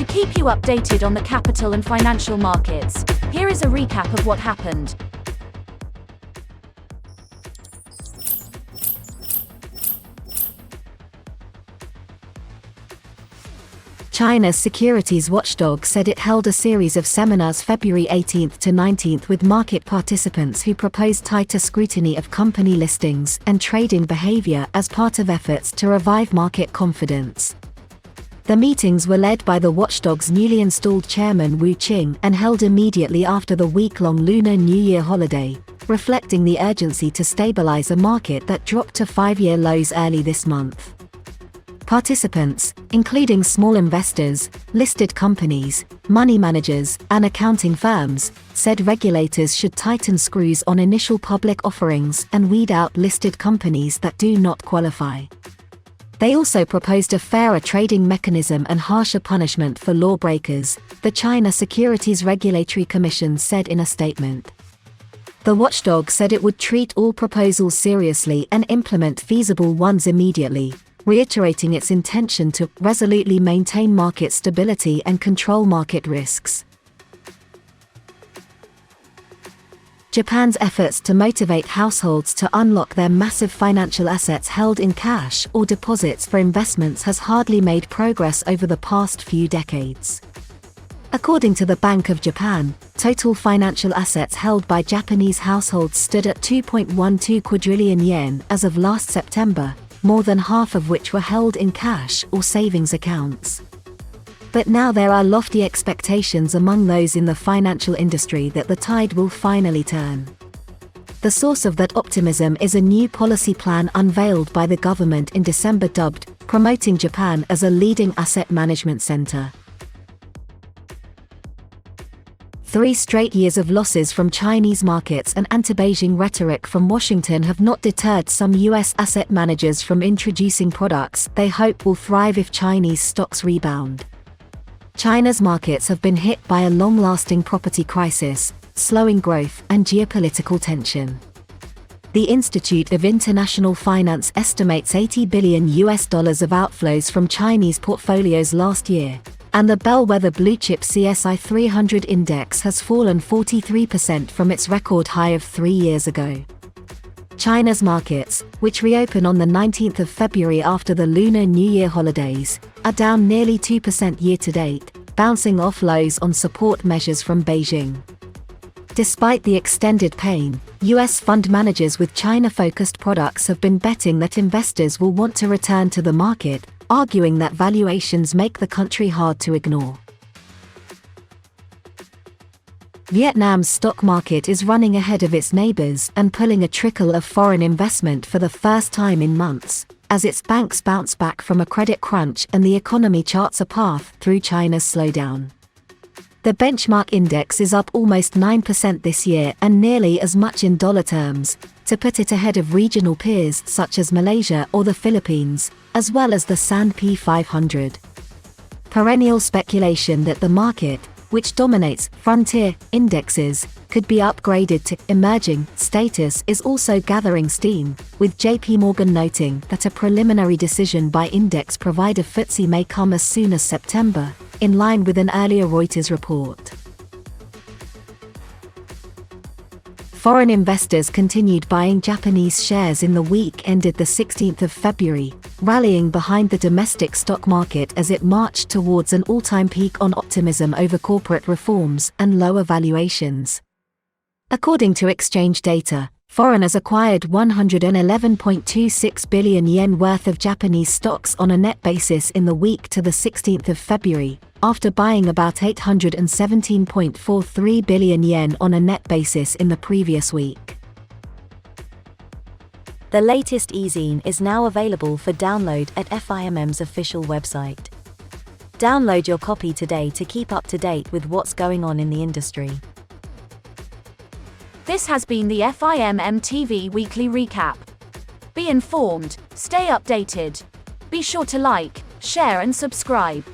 To keep you updated on the capital and financial markets, here is a recap of what happened. China's securities watchdog said it held a series of seminars February 18 to 19 with market participants who proposed tighter scrutiny of company listings and trading behavior as part of efforts to revive market confidence. The meetings were led by the watchdog's newly installed chairman Wu Qing and held immediately after the week-long Lunar New Year holiday, reflecting the urgency to stabilize a market that dropped to 5-year lows early this month. Participants, including small investors, listed companies, money managers, and accounting firms, said regulators should tighten screws on initial public offerings and weed out listed companies that do not qualify. They also proposed a fairer trading mechanism and harsher punishment for lawbreakers, the China Securities Regulatory Commission said in a statement. The watchdog said it would treat all proposals seriously and implement feasible ones immediately, reiterating its intention to resolutely maintain market stability and control market risks. Japan's efforts to motivate households to unlock their massive financial assets held in cash or deposits for investments has hardly made progress over the past few decades. According to the Bank of Japan, total financial assets held by Japanese households stood at 2.12 quadrillion yen as of last September, more than half of which were held in cash or savings accounts. But now there are lofty expectations among those in the financial industry that the tide will finally turn. The source of that optimism is a new policy plan unveiled by the government in December dubbed "Promoting Japan as a Leading Asset Management Center." 3 straight years of losses from Chinese markets and anti-Beijing rhetoric from Washington have not deterred some U.S. asset managers from introducing products they hope will thrive if Chinese stocks rebound. China's markets have been hit by a long-lasting property crisis, slowing growth, and geopolitical tension. The Institute of International Finance estimates $80 billion of outflows from Chinese portfolios last year, and the bellwether blue-chip CSI 300 index has fallen 43% from its record high of 3 years ago. China's markets, which reopen on the 19th of February after the Lunar New Year holidays, are down nearly 2% year-to-date, bouncing off lows on support measures from Beijing. Despite the extended pain, U.S. fund managers with China-focused products have been betting that investors will want to return to the market, arguing that valuations make the country hard to ignore. Vietnam's stock market is running ahead of its neighbors and pulling a trickle of foreign investment for the first time in months, as its banks bounce back from a credit crunch and the economy charts a path through China's slowdown. The benchmark index is up almost 9% this year and nearly as much in dollar terms, to put it ahead of regional peers such as Malaysia or the Philippines, as well as the S&P 500. Perennial speculation that the market, which dominates frontier indexes, could be upgraded to emerging status is also gathering steam, with JP Morgan noting that a preliminary decision by index provider FTSE may come as soon as September, in line with an earlier Reuters report. Foreign investors continued buying Japanese shares in the week ended the 16th of February, rallying behind the domestic stock market as it marched towards an all-time peak on optimism over corporate reforms and lower valuations. According to exchange data, foreigners acquired 111.26 billion yen worth of Japanese stocks on a net basis in the week to the 16th of February, after buying about 817.43 billion yen on a net basis in the previous week. The latest e-Zine is now available for download at FIMM's official website. Download your copy today to keep up to date with what's going on in the industry. This has been the FIMM TV Weekly Recap. Be informed, stay updated. Be sure to like, share and subscribe.